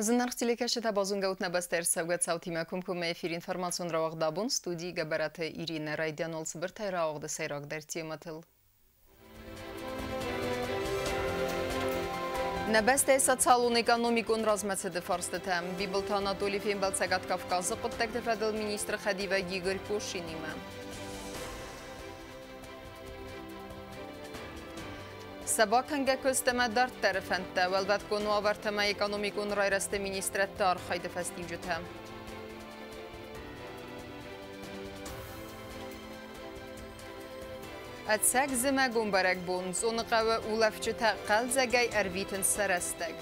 Зынарх телекаши табазунга утнабастер савгат саутима кумкуме эфир информацион равагдабун студии габараты Ирина Райдян олсыбыр тайраугды сайрагдар тематыл. Набасте социалун экономикун размацеды фарстытам. Бибылт Анатолий Фембал Сагат Кавказы құттакты федерал министр Хадива Игорь Кошинима. Sabakanga kösteme dart tarafında velvet konu avartama ekonomikun rayrastı ministrettar haydi festivcütem. Atsaq zime gumbarek bun, zonuqa ve ulafçıta qalzagay ervitin sarastag.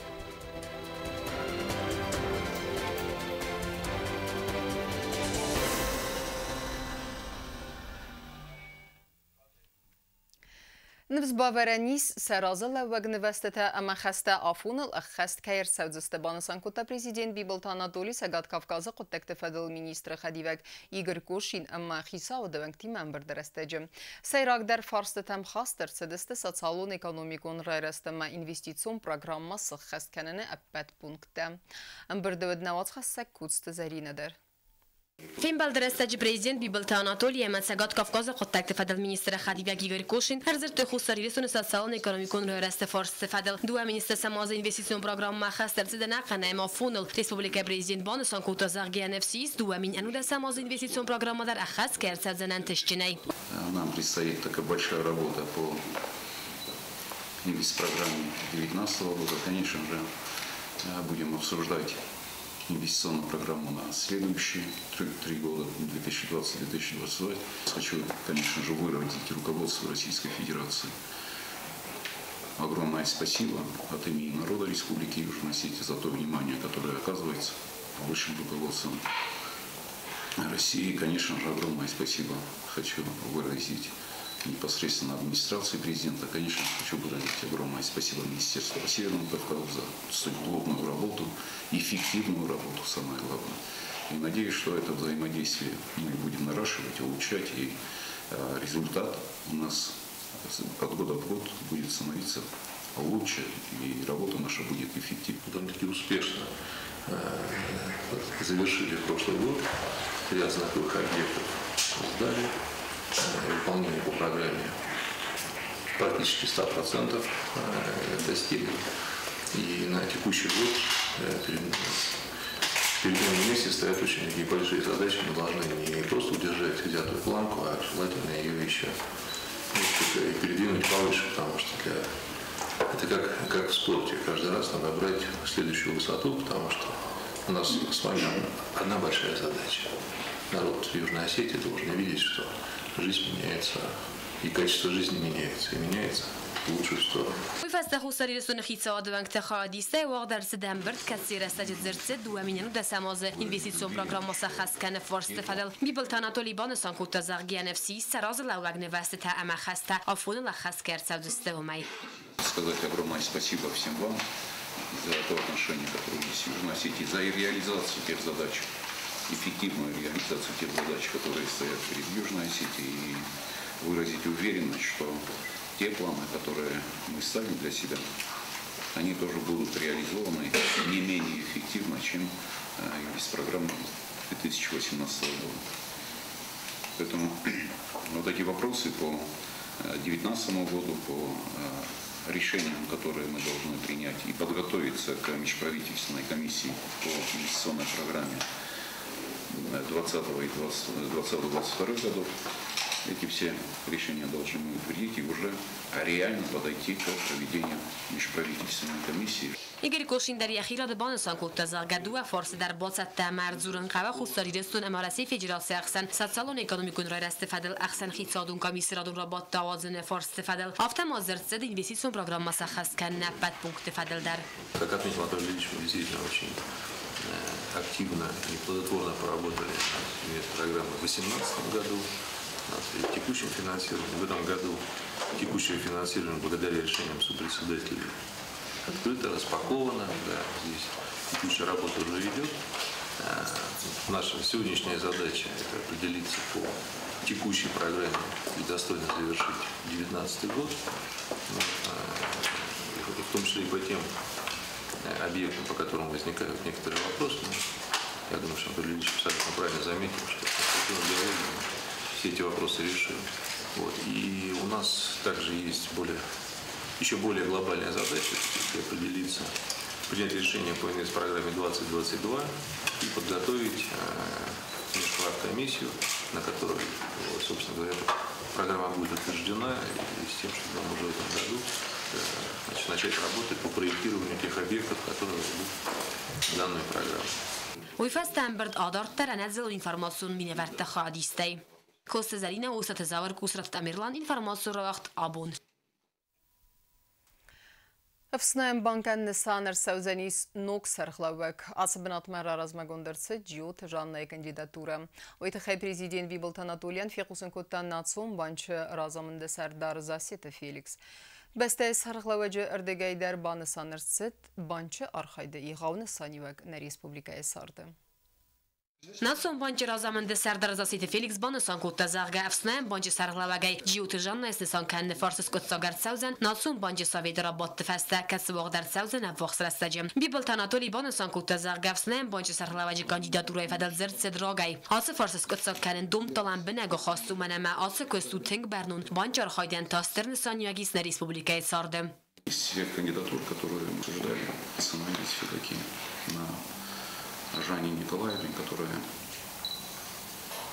نفس باورانیس سرازل و گنوستت اما خسته آفونل اخست کیر سودزستبانسان کتا پریزیدنت بیبلت آناتولی سگات کافکازه قطکت فدل مینیستر خدیوک ایگر کوشین اما خیسا و دوانگتی منبر درستجم. سیراک در فارستتم خاستر سدست ساتسالون اکانومیکون رایرست ما انوستیسیون پروگرام ماسخ خست کننه اپت پونکتم. انبر دود نوات خست کودست زرینه در. Фембал درستج президент бибылты Анатолий Сагат Кавказа قطعت فدل министр خدیوک ایگور کوشین هرزر تخصصی رسون سالن اکونومیکون رست فارس فدل دو minister سماز اینوستیسیون پروگرام مخصص در نقنه ما فونل ریسپوبلیک پرزیدنت بانسان کوتا زرگی نفسیس دو انو سماز اینوستیسیون پروگرام در اخص کرد زنان تشجنی. Нам предстоит такая большая работа по инвестпрограмме 2019 года. Конечно же, будем обсуждать инвестиционную программу на следующие 3 года, 2020-2022. Хочу, конечно же, выразить руководство Российской Федерации. Огромное спасибо от имени народа Республики Южной Осетии за то внимание, которое оказывается высшим руководством России. И, конечно же, огромное спасибо хочу выразить непосредственно администрации президента. Конечно, хочу выразить огромное спасибо Министерству по Северному Кавказу за столь плотную работу, эффективную работу, самое главное. И надеюсь, что это взаимодействие мы будем наращивать, улучшать, и результат у нас от года в год будет становиться лучше, и работа наша будет эффективной. Довольно-таки успешно завершили прошлый год, ряд знаковых объектов сдали. Выполнение по программе практически 100% достигли. И на текущий год перед нами вместе стоят очень небольшие задачи. Мы должны не просто удержать взятую планку, а желательно ее еще передвинуть повыше, потому что это как в спорте. Каждый раз надо брать следующую высоту, потому что у нас с вами одна большая задача. Народ Южной Осетии должен видеть, что жизнь меняется, и качество жизни меняется, и меняется в лучшую сторону. فسته خسری رسون خیساد و انتخابیسته واقع در سدمبرد کسی رسد زرت دو امینو در سماز اینوستیسیون پروگرام مسخص کنه فارس فدل بیبلت آناتولی بانسان کوتا زرگی نفسی سراز لوگ نوسته تا اما خسته آفون لخص کرد سودسته و می. Сказать огромное спасибо всем вам за то отношение, которое есть в Южной Осетии, за реализацию тех задач, эффективную реализацию тех задач, которые стоят перед Южной Осетией, и выразить уверенность, что те планы, которые мы ставим для себя, они тоже будут реализованы не менее эффективно, чем инвестпрограмма 2018 года. Поэтому вот эти вопросы по 2019 году, по решениям, которые мы должны принять и подготовиться к межправительственной комиссии по инвестиционной программе 2020 и 2020-2022 годов. Эти все решения должны быть приняты и уже реально подойти к проведению межправительственной комиссии. ایگری کوشین در یخیراد بانسان کوتا زرگدو و فارس در باست تمر زورن قوا خستاری رسون امارسی فدراسی اخسن سالن اکونومیکون را رست فدل اخسن خیصادون کمیسیرادون را با توازن فارس فدل افته مازرت زد اینوستیسیون پروگرام مسخص کن نبت پونکت فدل در. Как отметил Анатолий Ильич, мы действительно очень активно и плодотворно поработали над программой в 2018 году. В текущем финансировании, в этом году текущее финансирование благодаря решениям сопредседателей открыто, распаковано, да, здесь текущая работа уже идет. Наша сегодняшняя задача – это определиться по текущей программе и достойно завершить 2019 год, в том числе и по тем объектам, по которым возникают некоторые вопросы. Я думаю, что Анатолий Ильич абсолютно правильно заметил, что в конструктивном диалоге все эти вопросы решим. Вот. И у нас также есть еще более глобальная задача определиться, принять решение по инвестпрограмме 2022 и подготовить межпарткомиссию, на которой, собственно говоря, программа будет утверждена, и с тем, чтобы нам уже в этом году начать работать по проектированию тех объектов, которые будут в данной программе. ويفستن آدارتر نزل információn mineverte خادیسته. کوست زرینه و ستزاور کوسرت امیرلان információ را وقت آبون. افسنایم بانکن نسانر سوزنیس نوک سرخلاوک عصبنات مرا رزمگوندرسه جیو تجانه کندیداتوره. ویتخی پریزیدین بیبلت آناتولیان فیقوسن کتان ناتسون بانچ رازامنده سردار زاسیت فیلیکس. بسته سرخلاوجه اردگای در بانسانر ست بانچ آرخایده ایغاون سانیوک نریسپوبلیکای سارده. ناتسون بانچ رازامنده سردار زاسیت فیلیکس بانسان کتا زاغه افسنایم بانچ سرخلاوگای جیو تجانه اسنسان کنده فارسس کت ساگر سوزن ناتسون بانچ ساوید را بات فسته کسواق در سوزن افوخس رستجم. بیبلت آناتولی بانسان کتا زاغه افسنایم بانچ سرخلاوجه کاندیداتورای فدل زرد سدراگای. آس فارسس کت ساگ کنن دوم تالان بنگو خواستو منما آس کستو تنگ برنون بانچ آرخایدن تاستر نسانیوگیس نریسپوبلیکای سارده. Кандидатур, которые мы обсуждали, остановились все-таки на Жанне Николаевне, которая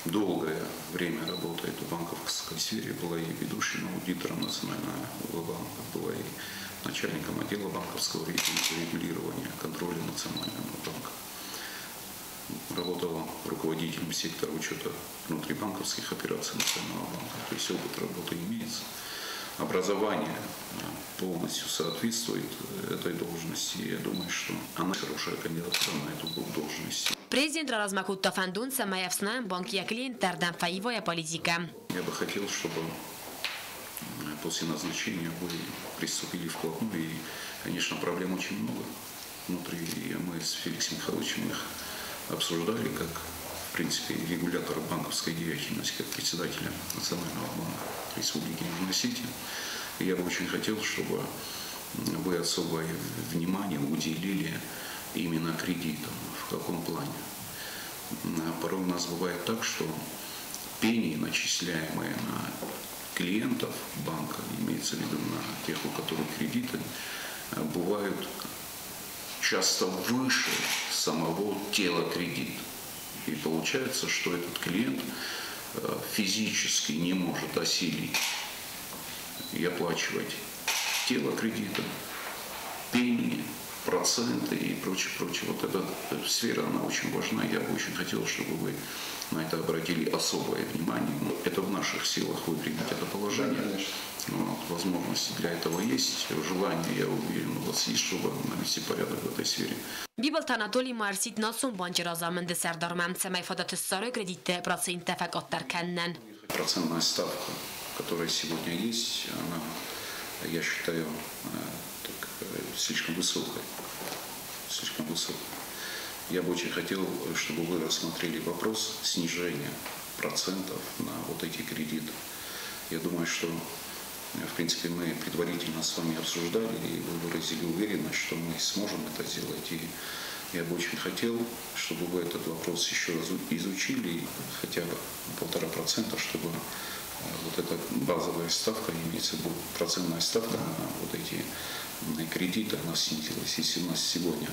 долгое время работает в банковской сфере, была и ведущим аудитором Национального банка, была и начальником отдела банковского регулирования, контроля Национального банка. Работала руководителем сектора учета внутрибанковских операций Национального банка, то есть опыт работы имеется. Образование полностью соответствует этой должности. Я думаю, что она хорошая кандидатура на эту должность. Президент Размакутта Фандун Самаевснаем банки клиент Тардан Фаивоя политика. Я бы хотел, чтобы после назначения вы приступили вплотную. И, конечно, проблем очень много внутри. И мы с Феликсом Михайловичем их обсуждали, как, в принципе, регулятора банковской деятельности, как председателя Национального банка Республики Южная Осетия. И я бы очень хотел, чтобы вы особое внимание уделили именно кредитам. В каком плане? Порой у нас бывает так, что пени, начисляемые на клиентов банка, имеется в виду на тех, у которых кредиты, бывают часто выше самого тела кредита. И получается, что этот клиент физически не может осилить и оплачивать тело кредита, пени, проценты и прочее, прочее. Вот эта сфера, она очень важна. Я бы очень хотел, чтобы вы на это обратили особое внимание. Это в наших силах выпрямить это положение. Вот, возможности для этого есть. Желание, я уверен, у вас есть, чтобы навести порядок в этой сфере. بیبلت آناتولی مارسید ناسون بانچ رازامنده سردار ممسه مایفادات السارو кредит процент فقط در کنن. Процентная ставка, которая сегодня есть, она, я считаю, слишком высокой. Слишком высокой. Я бы очень хотел, чтобы вы рассмотрели вопрос снижения процентов на вот эти кредиты. Я думаю, что, в принципе, мы предварительно с вами обсуждали, и вы выразили уверенность, что мы сможем это сделать. И я бы очень хотел, чтобы вы этот вопрос еще раз изучили, хотя бы 1,5%, чтобы вот эта базовая ставка, имеется в виду процентная ставка на вот эти кредиты, она снизилась. Если у нас сегодня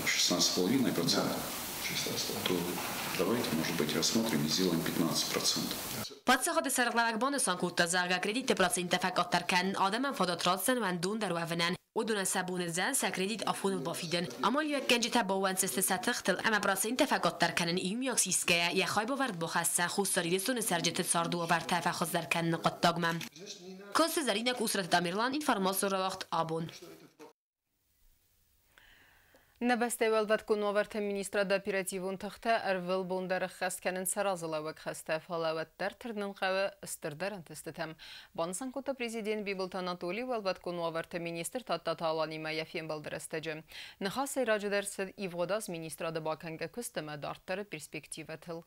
16,5%, то давайте, может быть, рассмотрим и сделаем 15%. پادشاه سرقلق بانسان کوتا زرگا کردیت پراسینت فقط در کن آدم فدات رادسن و دون در وفنن و دون سبون زن سکردیت آفون البافیدن اما یک کنج تباون سست ستختل اما پراسینت فقط در کنن ایوم یاکسیسکه یا خای باورد بخسته خوستاری رسون سرجت ساردو و بر تفخذ در کن نقط داغمم کاست زرینک اسرت دامیرلان اینفرماسیون را وقت آبون نبسته ولبت کنوارت مینیستر دا оперативун تخته ارول بوندر خست کنن سرازلوک خسته فلاوت در ترنن قوه استردرن تستتم. بانسان کتا پریزیدین بیبلت آناتولی ولبت کنوارت مینیستر تا تالانی ما یفیم بلدرستجم. نخواست ایراج درسد ایواداز مینیستر دا باکنگه کستمه دارتر پرسپکتیوه تل.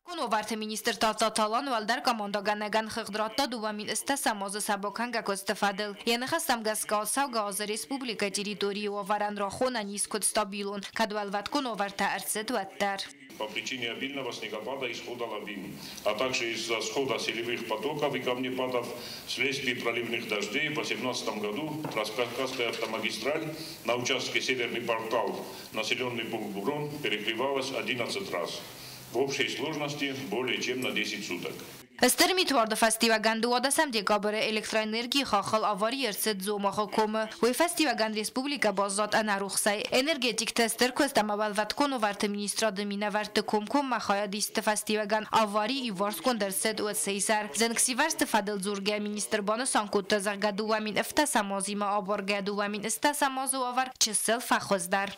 Կոնովարդը մինիստր տածատալան ու ալդար կամոնդագանեգան խղդրատտա դուվամին ըստա սամոզը սաբոքան գակոց տվադել։ Ենխաստամ գասկալսավ գազը ռեսպուբլիկա территории оваран рахона низкот стабилун, кадуалват Коноварта арцет ваттар. По причине обильного снегопада и схода лавин, а также из-за схода селевых потоков и камнепадов вследствие проливных дождей в 2018 году Транскавказская автомагистраль на участке Северный портал, населенный пункт Бурон, перекрывалась 11 раз. В общей сложности более чем на 10 суток. Ըստեր միտվարդը ֆեստիվագան դուադասամ դեկաբրը էլեկտրոէներգի խախալ ավարի երցետ զոմախը կոմը, ոյ ֆեստիվագան ռեսպուբլիկա բազատ անարուխսայ, էներգետիկ տեստեր կոստամավալվատ Կոնովարդը մինիստրադը մինավարդը կոմ մախայադիստը ֆեստիվագան ավարի ի վարս կոնդերսետ ու սեյսար, զենքսիվարստը ֆադել զուրգե մինիստր բանը սանկուտը զարգադուվամին ըվտասամոզիմը աբորգադուվամին ըստասամոզու ավար չսել ֆախոզդար.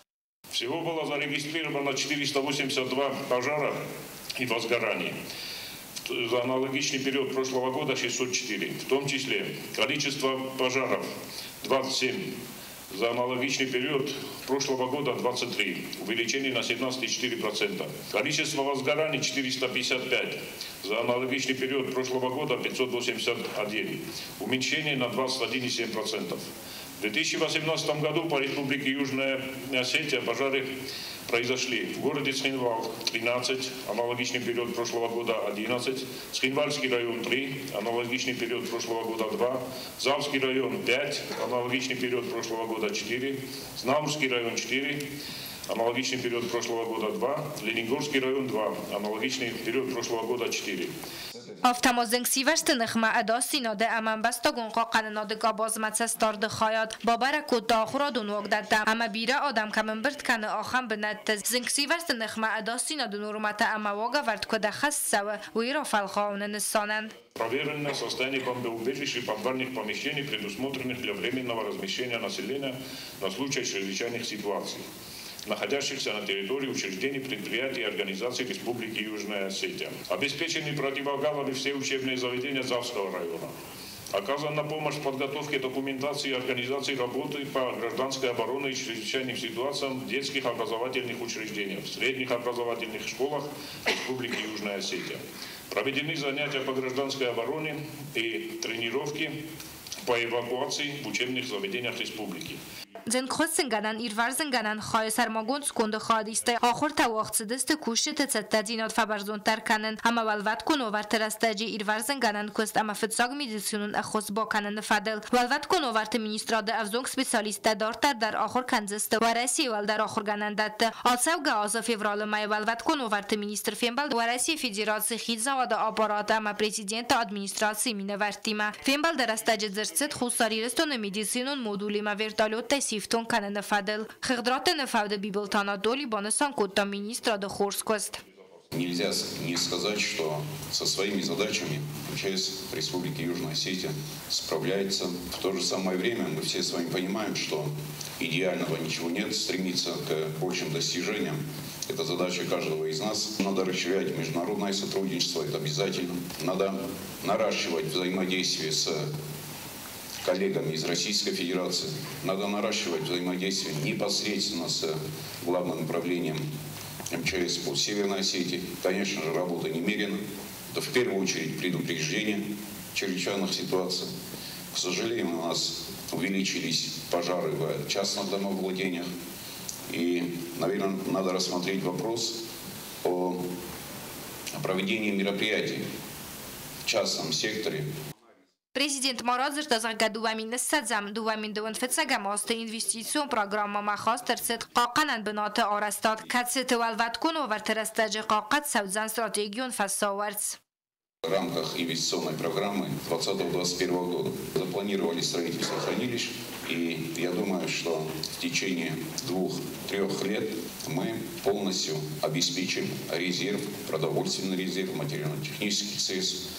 Всего было зарегистрировано 482 пожара и возгораний. За аналогичный период прошлого года 604, в том числе количество пожаров 27, за аналогичный период прошлого года 23, увеличение на 17,4%. Количество возгораний 455, за аналогичный период прошлого года 581, уменьшение на 21,7%. В 2018 году по Республике Южная Осетия пожары произошли в городе Цхинвал 13, аналогичный период прошлого года 11, Цхинвальский район 3, аналогичный период прошлого года 2, Завский район 5, аналогичный период прошлого года 4, Знаурский район 4, аналогичный период прошлого года 2, Ленингорский район 2, аналогичный период прошлого года 4. Автомозенگ سیوشت نخمه اداسی ناده اما بستگون قاقن ناده گاباز متستار دخایات بابر کوتا خورادون وقدت اما بیره آدم کمن برد کنه آخم بنت زنگ سیوشت نخمه اداسی ناده نورمت اما واقع ورد کده خست سوه و ایرا فلخاون نسانند. Проверено состояние бомбоубежищ и подвальных помещений, предусмотренных для временного размещения населения на случай чрезвычайных ситуаций, находящихся на территории учреждений, предприятий и организаций Республики Южная Осетия. Обеспечены противогалами все учебные заведения Завского района. Оказана помощь в подготовке документации и организации работы по гражданской обороне и чрезвычайным ситуациям в детских образовательных учреждениях, в средних образовательных школах Республики Южная Осетия. Проведены занятия по гражданской обороне и тренировки по эвакуации в учебных заведениях республики. زن خود سنگانن ایروار زنگانن خواهی سرماگون سکنده خواهدیسته آخر تواخت دست کوشت تتدینات فبرزون تر کنن اما ولوت کنوور ترستجی ایروار زنگانن کست اما فتساگ میدیسیونون اخوز با کنن فدل ولوت کنوور تمینیستراده افزونگ سپیسالیست دارتر در آخر کنزست و رسی ول در آخر گنندت آلسو گاز فیورال مای ولوت کنوور تمینیستر فیمبل و رسی فدراسی خیزا و آپارات اما پرزیدنت ادمنستراسی مینورتیما فیمبل درستجی زرست خوساری رستون میدیسیونون مدولی ما ورتالوت سیفتون کنن فدل خدرات نفاده بیبلتانا دولی بانسان کوتا مینیستر د خورسکوست. Нельзя не сказать, что со своими задачами МЧС Республики Южная Осетия справляется. В то же самое время мы все с вами понимаем, что идеального ничего нет, стремиться к большим достижениям. Это задача каждого из нас. Надо расширять международное сотрудничество, это обязательно. Надо наращивать взаимодействие с коллегами из Российской Федерации. Надо наращивать взаимодействие непосредственно с главным управлением МЧС по Северной Осетии. Конечно же, работа немерена. Это в первую очередь предупреждение чрезвычайных ситуаций. К сожалению, у нас увеличились пожары в частных домовладениях. И, наверное, надо рассмотреть вопрос о проведении мероприятий в частном секторе. Президент Марат зертазга دوامین سزم دوامین دون فتسگم است اینوستیسیون پروگرام ما خواست ترسد قاقنن بنات آرستاد کتست والوت کن و ورترستاج قاقت سوزن استراتژیون فساورس. В рамках инвестиционной программы 2020-2021 года запланировали строительство хранилищ, и я думаю, что в течение 2-3 лет мы полностью обеспечим резерв, продовольственный резерв, материально-технических средств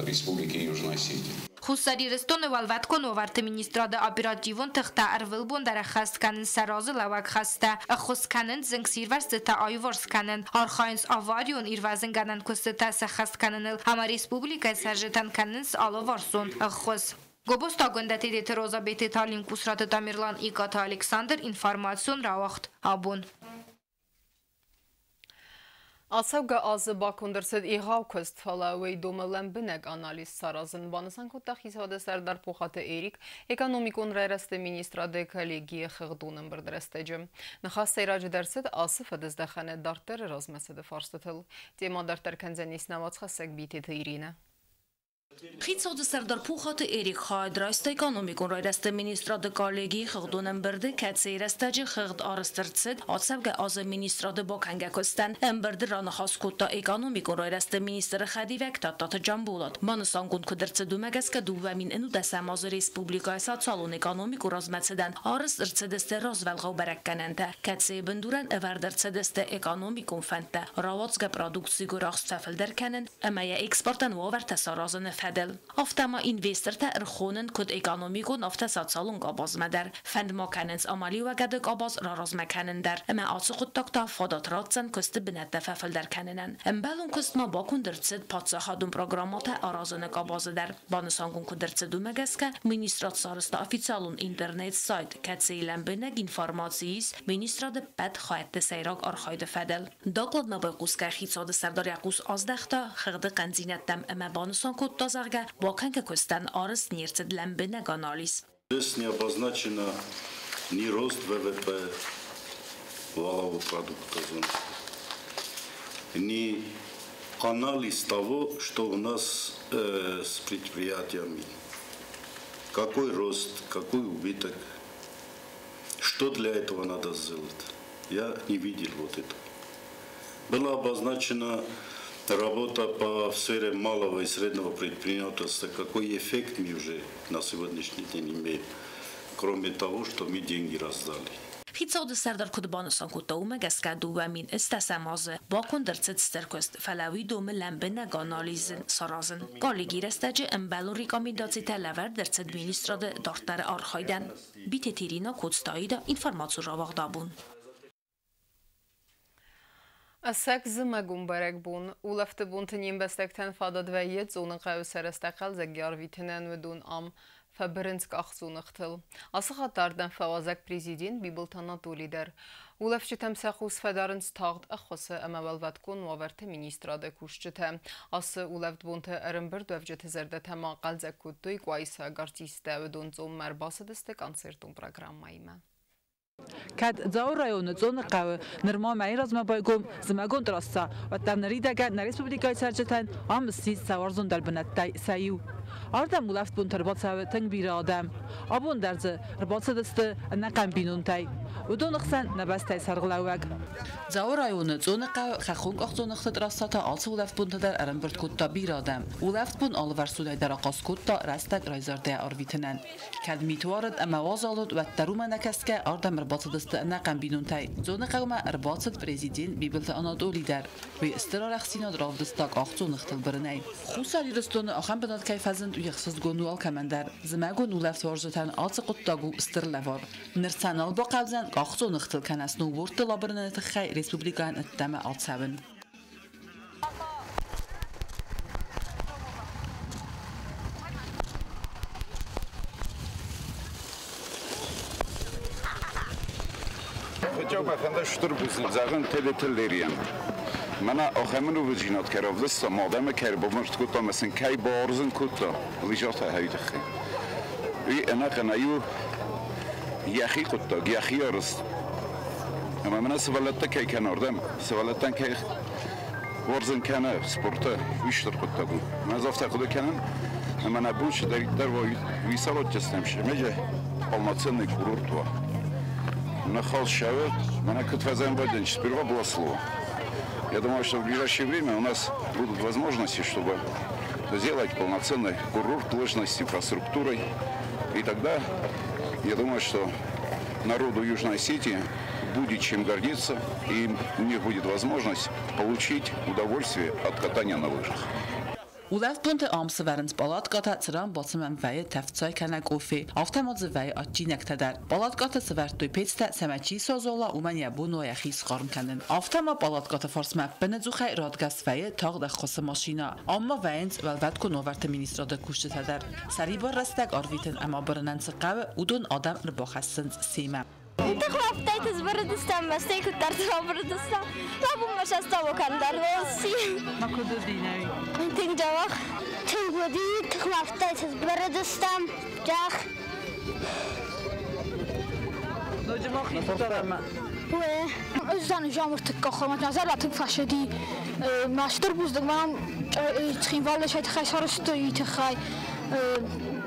Республики Южная Осетия. خصوصی رستون والوت کن و ورت مینیستراد آپراتیون تخت ارول بون در خست کنن سراز لوک خسته خص کنن زنگ سیر ورست تا آیورس کنن آرخاینس آواریون ایروازن کنن کست تا سخست کنن اما ریسپوبلیکا سرجتن کنن سالو ورسون خص گوبستا گندتی دیت روزا بیت تالین کسرات تامیرلان ایکاتا الکساندر اینفارماسیون را وقت آبون. Ասավգա ազը բակունդրսդ իղավ կստվալավեի դոմըլեմ բնեկ անալիս սարազն բանսան կոտախ իսհադը սարդար պոխատը էրիկ էկոնոմիկուն ռայրաստը մինիստրադե կոլեգիը խղդունն բրդրստեջը։ Նխաս սեյրաջ դերսդ ասը ֆդզդախան է դարտերը ռազմեսը դվարստըթլ։ Տեմա դարտեր կնզենիս նավաց խասեք բիտիթը իրինը։ Խիցոդը սարդար պուխատը էրիկ խայդրայստը էկոնոմիկուն ռայրաստը մինիստրադը կալեգի խղդունն բրդը կացը իրաստաջը խղդ արստրցդ ացավգա ազը մինիստրադը բոքանգակոստան էմբրդը ռանախաս կոտա էկոնոմիկուն ռայրաստը մինիստրը խադիվեք տատատը ճամբուլատ մանսանգուն կդրցը դումագասկա դուվամին ընու դասամազը ռեսպուբլիկայ սացալուն էկոնոմիկու ռազմացդան արստրցդստը ռոզվելղավ բարակկանանտը կացը բնդուրան էվարդրցդստը էկոնոմիկուն ֆանտը ռավոցգա պրոդուկցի գուրախստաֆել դերքանն əməyə eksportan vovərtə sarazını fədəl. Avtama investorta ırxonun kod ekonomikun avtasatsalun qabazmadar. Fənd makanins amali və qədə qabaz raraz məkanindar. Əmə açı qutdaqda fadat ratsan köstü binətdə fəfildər kəninən. Əmbəlun köstma bakun dırtsid patsa xadun programata arazını qabazıdar. Banısangun kudırtsid üməgəskə ministrat sarısta ofitsialun internet sayt kətseylən binəg informasiyis ministradı bəd xayətdə seyraq arxaydı fədəl. Daqladma bayquskə xiçadı sərdar yaqus azdaxta xırdı qənzinətdəm əmə банусан кодтазарга боканка костан арыс нерцедлен бенег анализ. Здесь не обозначено ни рост ВВП валового продукта, ни анализ того, что у нас с предприятиями. Какой рост, какой убыток, что для этого надо сделать. Я не видел вот это. Было обозначено работа по сфере малого и среднего предпринимательства, какой эффект мы уже на сегодняшний день имеем, кроме того, что мы деньги раздали. Խիցոդը սարդար կդբանուսան կուտաումը գասկա դուվամին ստասամազը բակուն դրցդ ստերկոստ ֆալավի դոմը լամբենագ անալիզն սարազն կոլեգի ռստաջը ըմբալու ռիկամինդացի տելավար դրցդ մինիստրադը դարտարը արխայդան բիտետիրինա կոստայիդա ինվորմացու ռավաղդաբուն Ասակ զմագում բարակ բուն, ուլավտը բունտնին բստեկտեն ֆադադվայիեց ունն қայու սարստақալ զագյար վիթնեն վդուն ամ ֆաբրինցկ աղցուն ըղթıl. Асы қатардан фавазак президент Бибылтан Анатолийдер. Улавчы тәмсәхус федарынс тағд ыққысы әмәвәлвәткун муаверті министрады күшчіті. Асы улавт бунты әрімбір дөвжеті зәрді тәма қалзак күтті иквайса гартисті вдун зон мәрбасыдысты концертун программайма. Kad zau rayonu zonu qağı nirma məyi razma baygum zmagun drassa və tamnari daga na respublikay sərcətən amsi savarzun dalbinəttay sayu. Ardam ulaft bun tərbatsağı təng bir adam. Abun dərzı rbatsadısты naqam binuntay. Udun ıxsan nəbəstay sarğılavaq. Zau rayonu zonu qağı xəxung axzonıqtı drassata alsı ulaft buntadar ərəmbird kutta bir adam. Ulaft bun alıvar sudaydar aqas kutta rastag rayzardaya arvitinen. Kad mituarad əməvaz alud və təruma nəkəskə ardam رباطة نقم بينون تاي زون قوما رباطة بريزيدين بيبلت أناضولي در ويسترار اختينا دراف دستاق أخطون اختل برناي خوصا لرستون أخم بنات كيف هزند ويخصص جونوال كمان در زماغو نولفت ورزتان آتق قطاقو استر لفار نرسان البا قبزن أخطون اختل كان اسنو ورد لابرنا نتخي ريسبوبليكان التامة آتسابن Хотя бы ханда штур бузин заган телетеллериям. Мана ахамну вижинат керавлиста мадам кербомшт кута مثلا кай баарзын кута лижата хайдахи. И она канаю яхи кута яхи арс. Ама мана свалатта кай канардам свалаттан кай ورزن كان سبورتا ويشتر قطعو ما زفت أخذ كان أما نبوش در ويسارات جستمش مجه алматыны курорту нахал шавет меня кот фазен боден сперва было слово. Я думаю, что в ближайшее время у нас будут возможности, чтобы сделать полноценный курорт точности, инфраструктурой. И тогда я думаю, что народу Южной Осетии будет чем гордиться, и у них будет возможность получить удовольствие от катания на лыжах. Улафт бунты амсы варынс балатqata цыран басымən vəyi təftsay kənək ofi, avtamazı vəyi atçiynək tədər. Balатqata sıvərtdüy petstə səməçi sozola umaniya bu noya xis qarın kənin. Avtama balатqata farsmə bənəcüxəy radqas vəyi tağda xosı maşina. Amma vəyinc vəlvətku noverti ministrada kuştu tədər. Saribar rəstəq arvitin əma bırınən sıqavı udun adam rıbaxəssınc seymə. تخلفتيت زبردستان مستيك الدرس بردستان لا بمش استوى كان دروسي ما كنت ديناوي تنجوخ تنجودي تخلفتيت زبردستان جاخ نجمع خيطة ما زن جامر تكخر ما نظر لا تفشدي ماشتر بوزدك ما تخين والش هيت خاي سرستوي تخاي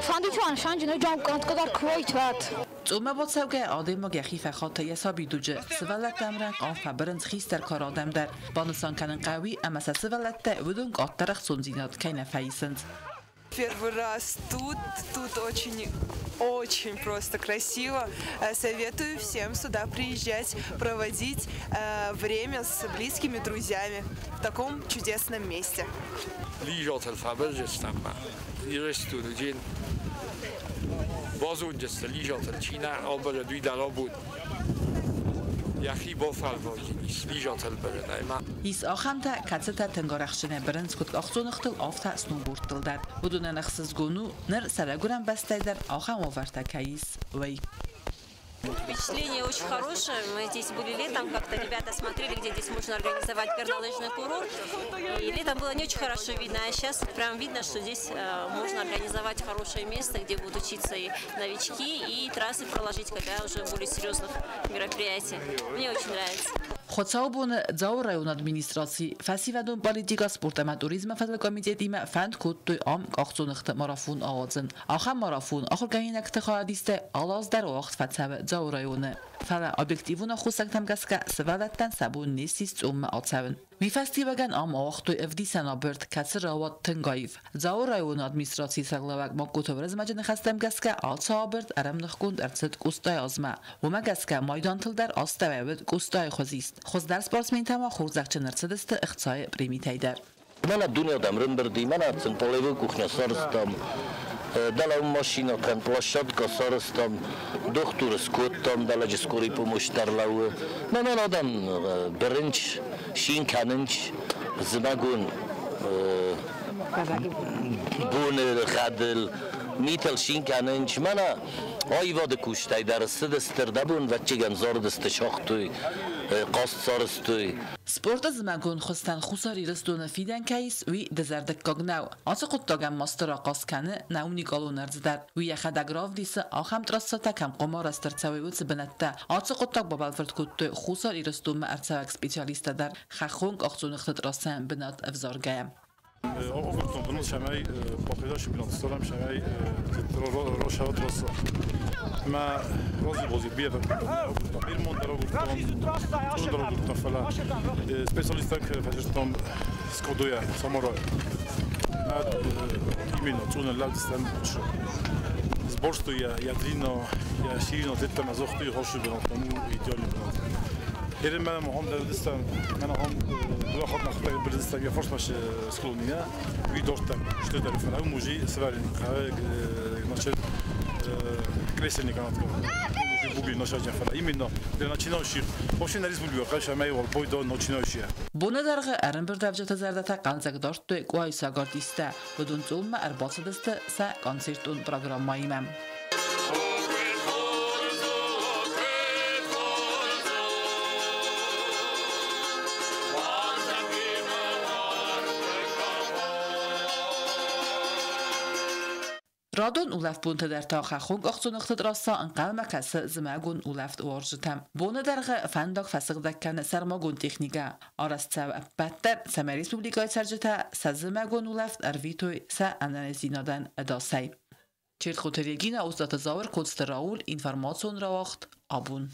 فاندي توان شانجنو جام كانت قدر كويت وات Ծումը ոցավգե ադեմոգե խիֆախոթը եսաբի դուջը սվալատ ամրան անֆա բրընց խիստեր կարադեմ դեր բանուսան կանն qawի ամասա սվալատը վդուն կատարախ ծունձինոտ կայնա ֆայսընց Первый раз тут очень просто красиво. Советую всем сюда приезжать, проводить время с близкими друзьями в таком чудесном месте. باز اونجاست لیجات چینه آبر دوی دلا بود یخی با فلواجی نیست لیجات البرده ما Իս ախանտա կացետա թնգորախշնե բրընց կուտ աղծոնախտıl ավտա սնուբուրտılдар Budunən ախսız գոնու նր սարագուրան բաստայդար ախան օվարտակայիս վայ Впечатление очень хорошее. Мы здесь были летом, как-то ребята смотрели, где здесь можно организовать горнолыжный курорт. И летом было не очень хорошо видно, а сейчас прям видно, что здесь можно организовать хорошее место, где будут учиться и новички, и трассы проложить, когда уже более серьезных мероприятий. Мне очень нравится. Խոցաուբոնը ձաու ռայոն ադմինիստրացի ֆասիվադոն պոլիտիկա սպորտամա туrizma ֆեդերալ կոմիտետիմը ֆանդ կուտտույ ամ կաղծոնıqtı մարաֆուն աղածın ախան մարաֆուն ախորգայինակտı խարադիստը ալազդար օղտ ֆացավը ձաու ռայոնը ֆալա օբյեկտիվունը խուսակտամ գասկա սվալատտան սաբուն նիսիս ծումը ացավն Մի ֆեստիվալական ամ աղտույ evdisan abert կացր ավատ տնգայվ ձաու ռայոն ադմինիստրացի սաղլավակ մակկութովրыз մաջնը խաստեմ գասկա ալցա abert արամնխկունդ արցդ կուստայ ազմա ոմա գասկա մայդանթլդար աստավեվդ կուստայ խոզիստ Խոզդար սպորտսմեն թամա խուրձակչը նրցդստը ըղծայ պրիմիտայդար Mənə dünyadan rınbırdı, mənə açın polevi kuxnya sarıstam, dala maşina kan plaşatka sarıstam, doktor skottam, dala skori pomoć tarlały. Mən adam birinç, şinkanınç, zmagun, bunır, xadıl, mitel şinkanınç, mənə ayvadı kuştay darısı dısdır da bun vəçigən zor dısты şoxtuy. Սպորտը զմագուն խստան խուսարի ռստոնը ֆիդեն կայիս ու դզարդկ կոգնավ Անցը խոտտոգան մաստրա կասկանը նա ունիկալու նրձդար ու յախադագրավ դիսը ախամ տրասսատակամ կոմար աստրցավեուց բնատտա Անցը խոտտոգ բաբալվրդ կուտտը խուսարի ռստոմը արցավակ սպեցիալիստը դար խախոնք աղծունıqtı տրասсан բնատ ավզարգայամ Ogólnie będą szamaj, pochylać bilan, staram szamaj, rozszały trasa. Ma rozwozy bieda, Irmont drogurton fala, specjalistak tam skoduje samoraj. Ma imенно cunę lat stan zborstu ja drino, ja silno tytem azochtu hoszy bilan tomu idealnie bilan. Jeden mənim ham dərdistan, mənə ham bulaxat naxtay birdistan ya fors maş skloniya, vi dortam, что это фана, мужи сварен, значит, кресельный канат. Мужи бугли ношаджа фана. Именно для начинающих. Вообще на республике шамай вол бойдо начинающие. Бонодарга арынбир давжата зардата канцагдорты куайса гортиста, будун цулма арбацыдысты са концертун программаймам. Radon ulaf bunta der taxa xonq aqsunuqtı drassa anqalma qası zmagun ulaf orjitam. Buna darğı fandak fasıqdakkan sarmagun texnika arastsav battar Sama Respublikay sarjata sazmagun ulaf arvitoy sa analizinadan adasay. Çert xoteregina ustata zavr kodster Raul informatsiyon rawaxt abun.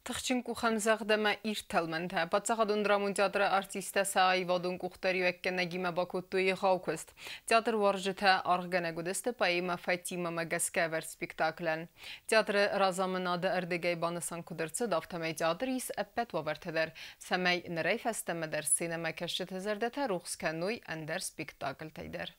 Թխչին կուխան զաղդեմը իր թելմենթը, բացաղադուն դրամուն տյատրը արտիստը սայի վադուն կուղտերի ու եկկենագիմը բակոտույի խաղուքստ։ Տյատր վարժիթը արգենագուդստը պայիմը ֆայտիմը մգսկևեր սպիկտակլեն։ Տյատրը ռազամնադը ըրդեգեի բանսան կուդրցը դավթամեի տյատր իս əppət վավերթեդեր, սեմեի նրեյ ֆəstəmə դər սինեմə կəşçı թեզերդətə ռուղսկənույ əndər սպիկտակլ թեյդեր։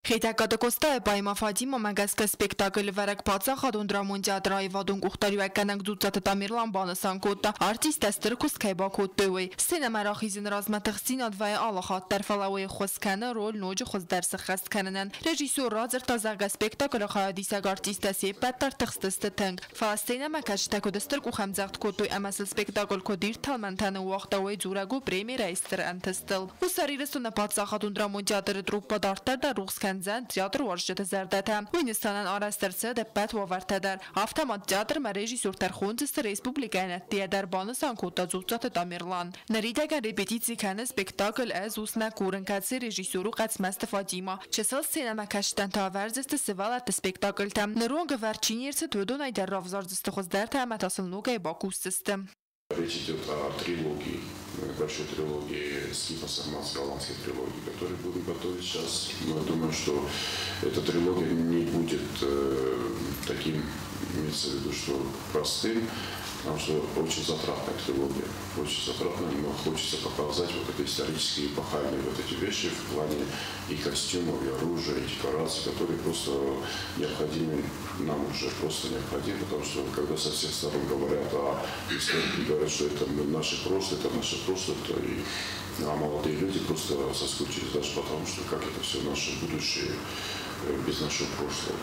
Խեյթակատը կոստա է պայմա Ֆադիմա մանգասկը սպեկտակլ վարակ պացա խադուն դրամուն տեատրայի վադուն կուղտարյականանք դուծատը տամիրլան բանասան կոտա արտիստ աստր կուսկայբա կոտտեվի սենա մարախիզին ռազմատղսին ադվայ ալախատ տարֆալավի խոսքանը ռոլ նոջը խոսդարսը խաստքաննան ռեժիսոր ռազր տազագա սպեկտակլը խայադիսակ արտիստասի պատտար տղստստը թնգ Ֆալաստինա մակաշտակո դստր կուխամձաղտ կոտոյ ամասլ սպեկտակլ կոդիր թալմանթանը ուաղտավոյ ձուրագու պրեմիրա իստր անթստլ Ուսարիրը սունա պացա խադուն դրամուն տեատրը տրուպա դարտարդա ռուղսքանձան театр варшета зардата. Уйнстанан арастерце де пет вовартадар. Автомат театр ма режиссер тархунцест республикана театр банасан кота зуцата тамирлан. Наридаган репетиции кана спектакль аз усна куренкацы режиссеру Qatmast Фатима. Чесал синема каштан таварзест севалат спектакль там. Неронга варчинерце тодонай дар равзарзест хоздарта аматасылнугай бакустестем. Речь идет о трилогии, большой трилогии скифо-сарматско-аланской трилогии, которую будем готовить сейчас. Но я думаю, что эта трилогия не будет таким, имеется в виду, что простым, потому что очень затратная трилогия, очень затратная, но хочется показать вот это исторические эпохальные вот эти вещи в плане и костюмов, и оружия, и декораций, которые просто необходимы, нам уже просто необходимы, потому что когда со всех сторон говорят о истории, говорят, что это наше прошлое, то и молодые люди просто соскучились даже потому, что как это все наше будущее без нашего прошлого.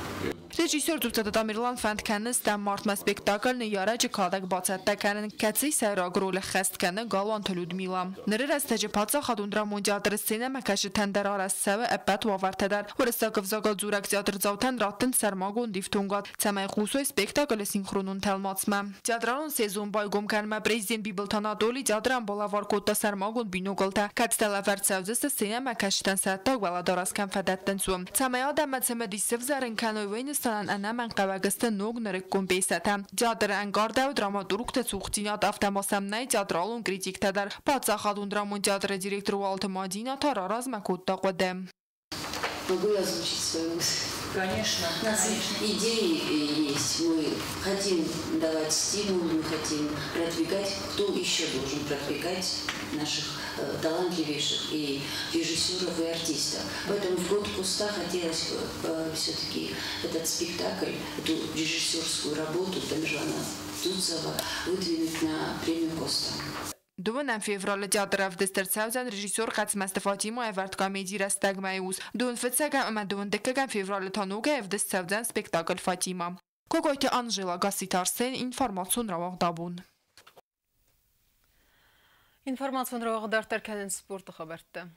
Ռեժիսոր Դուծատամիրլան Ֆանդքանը ստամարտմա սպեկտակլն երաճը կադակ բացատականն կացի սայրագրոլը խստկանը գալوان Լյուդմիլա Նրեր աստեջը փածա խադուն դրամոն театр սինեմա կաշտանդար արասսավը ապատ վավարտադար որսակով զագալ ձուրակ театр ծավթան ռատն սարմագոն դիվթունգատ ցամայ խուսոյ սպեկտակլը սինխրոնուն թալմացմա Теаտրալուն սեզոն բայգոմ կանմա պրեզիդենտ Բիբլթանադոլի театрան բոլավար կոտա սարմագոն բինոգալտա կացտալավարցավզը սինեմա կաշտան սատակ վալադորասկան ֆադատտենցում ցամայ ադամացմը դիսվ զարնքանովին Անաման կավագստը նոգ նրեք կոմպեյսատա Театр անգարդավ դրամատուրգ ցուղտինատ ավտամասամնայ театралун критик тадар Пацахадун драмон театра директор Уалта Мадина Тарараз Макутта Кодем. Могу я озвучить свою мысль? Конечно. У нас идеи есть. Мы хотим давать стимул, мы хотим продвигать. Кто еще должен продвигать наших талантливейших и режиссеров, и артистов. Поэтому в год Куста хотелось бы все-таки этот спектакль, эту режиссерскую работу Тамерлана Дудзова выдвинуть на премию Коста. Դուվն ամֆեվրալը театрավ դստերցավզան ռեժիսոր Qatmast Ֆատիմա ավարտ կամեդի ռաստագմայուս դուն ֆցական ամա դուն դեկական ֆեվրալը թանուգը եւ դստերցավզան սպեկտակլ Ֆատիմա Կոկոյտի Անժելա Գասիտարսեն ինֆորմացիոն ռավաղ դաբուն Ինֆորմացիոն ռավաղ դարտարկան սպորտը խաբերտը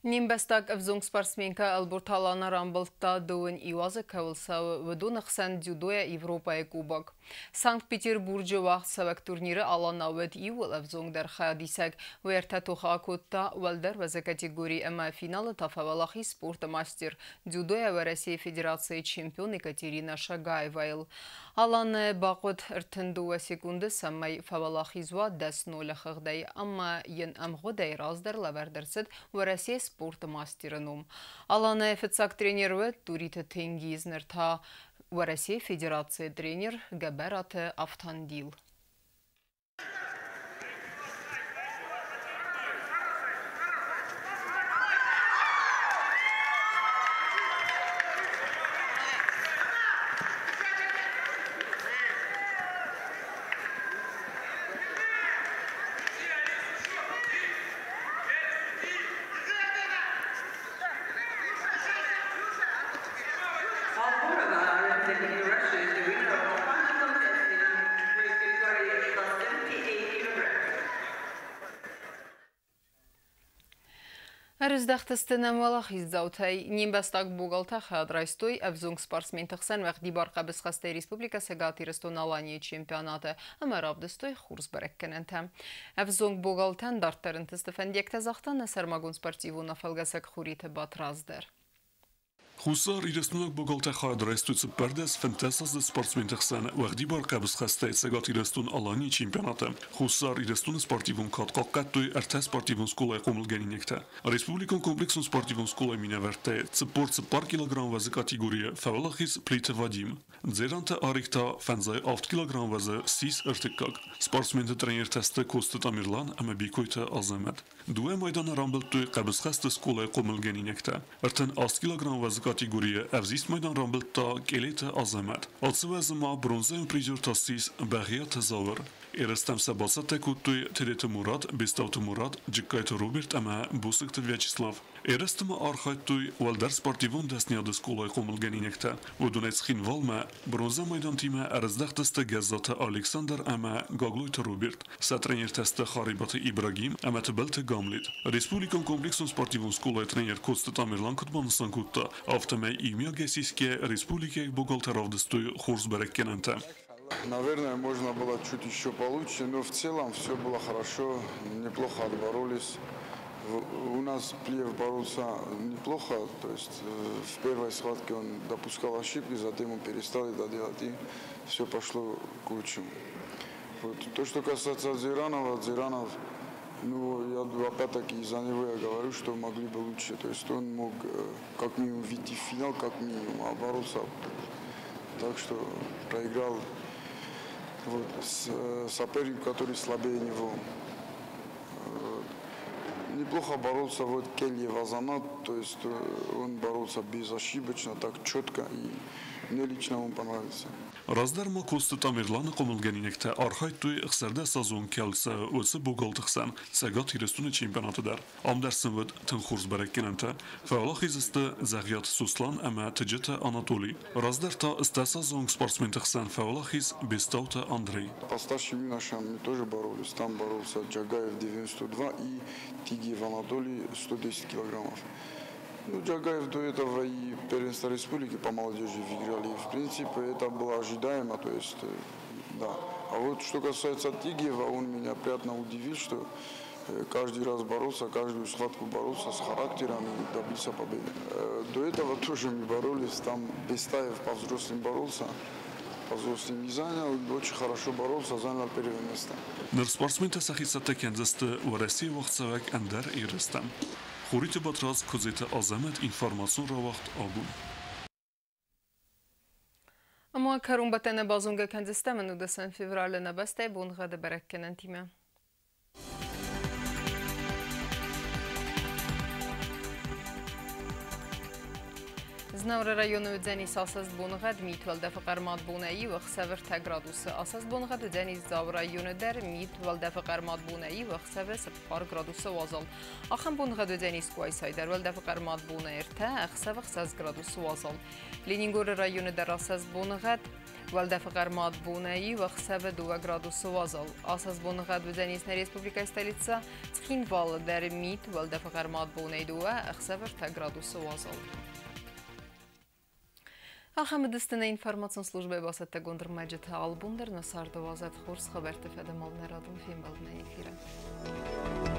Нимбестак взунг спортсменка Албурталана Рамболта дуын Иуаза Кавылсау выдун хсан дюдоя Европа и Кубок. Санкт-Петербурге вақт савак турниры аланавет Иуэл взунг дар хадисак верта тухакутта валдар ваза категории эма финалы тафавалахи спорта мастер дюдоя в России Федерации чемпион Екатерина Шагаева. Аланы бақыт ыртындуа секунды самай фавалахи зуа дәс ноля хығдай, амма ен амғодай раздар лавердерсет в России спорта мастераном. Аланы фитсак тренеры Турита Тенгизнер та в России Федерации тренер Габерате Автандил. Рыздахтыстына малах иззаутай Нимбастак бугалта хадрайстой авзунг спортсмен тахсан вахди барqa бисхастай республика сегати рестон чемпионаты амарабдыстой хурс баракканентам. Авзунг бугалтан дартарын тыстыфан дектазахтан сармагун спортиву нафалгасак хуриты батраздер. Խուսար իրեսնունակ բոգալտե խայդրայստույցը պերդես ֆենտեսազ դե սպորտսմեն տխսան ուղդի բար կաբս խաստայ ցեգատ իրեսնուն ալանի չեմպիոնատը Խուսար իրեսնուն սպորտիվուն կատ կակկատույ արտե սպորտիվուն սկոլայ կոմուլգենինեկտը Ռեսպուբլիկոն կոմպլեքսուն սպորտիվուն սկոլայ մինավերտե ծպորցը պար կիլոգրամ վազը կատեգորիա ֆավալախիս պլիթը վադիմ ձերանտը արիքտա ֆանզայ 8 կիլոգրամ վազը սիս ըրտիկակ սպորտսմենը տրեյներ տեստը կոստը տամիրլան ամեբիկույթը ազամետ դուե մայդանը ռամբլտույ կաբս խաստը սկոլայ կոմուլգենինեկտը ըրտեն 10 կիլոգրամ վազը կատեգորիա Avzist Maidan Rambelta Keleta Azamat. Altsıvazıma bronzayın prizor tassis Bahiyat Zavır. Erastam Sabasa Tekuttuy Terete Murat, Bestavtı Murat, Cikkaytı Robert ama Busıktı Vyacheslav. Erastama Arxayttuy Valdar Sportivon Desniadı Skolay Komulgeninekte. Vodunetskin Valma, Bronza Maidan Time Arazdaqtasta Gazzata Alexander ama Gagluytı Robert. Satrener Testa Xaribatı İbrahim ama Tebeltı Gamlit. Respublikan Kompleksun Sportivon Skolay trener Kostı Tamirlan Kutbanısan Kutta. Автомей имя Гасийские республики Бугалтеровдостую Хурсбереккененте. Наверное, можно было чуть еще получше, но в целом все было хорошо, неплохо отборолись. У нас Плиев боролся неплохо, то есть в первой схватке он допускал ошибки, затем он перестал это делать, и все пошло к лучшему. Вот. То, что касается Зиранов, ну, я опять-таки из-за него я говорю, что могли бы лучше. То есть он мог как минимум выйти в финал, как минимум, а боролся. Так что проиграл вот, соперник, который слабее него. Неплохо боролся вот Келли Вазанат, то есть он боролся безошибочно, так четко, и мне лично он понравился. Раздарма Костı Tamirlanı Komulgeninekte Arxayttuy Xserde Sazon Kelsa Ötse Bogaltıxsan Sagat Hirestunu Çempionatıdar. Amdersın vid Tinxursberekkenente Fealaxiziste Zagyat Suslan ama Tecete Anatoli. Раздарта Istasa Zong Sportsmentixsan Fealaxiz Bestavta Andrei. По старшим юношам мы тоже боролись. Там боролся Джагаев 92 и Тигиев Анатолий 110 килограммов. Ну, Джагаев до этого и первенство республики по молодежи выиграли. В принципе, это было ожидаемо, то есть, да. А вот что касается Тигиева, он меня приятно удивил, что каждый раз боролся, каждую схватку боролся с характером и добился победы. До этого тоже мы боролись, там Бестаев по взрослым боролся. По взрослым не занял, очень хорошо боролся, занял первое место. Нерспортсменте Сахисата Кензесте в России вахтсавак Андер и Рестам. Խորիթը բատրած կոզետը ազամետ ինվարմացուն ռավաղթ ագուն։ Ama karun batene bazunga kendistemenu desen fevrale nebeste bunga de berekkenen time. Znavra rayonu Deniz asas bunğa mitvel defaqar madbunai və xsavr təgradusu asas bunğa Deniz Zav rayonu der mitvel defaqar madbunai və xsavr 0 gradusu vazal. Axın bunğa Deniz qoysaydar və defaqar madbuna ertə xsavr 6 gradusu vazal. Leningor rayonu der asas bunğa və defaqar madbunai və xsavr 2 gradusu vazal. Asas bunğa Deniz Respublika stolitsa Txinval der mitvel defaqar madbunai 2 xsavr 3 gradusu vazal. Ахамедистина информацион службе басетте гондр маджете албундер на сардовазет хорс хаберте федемал нерадл фимбал на ефира.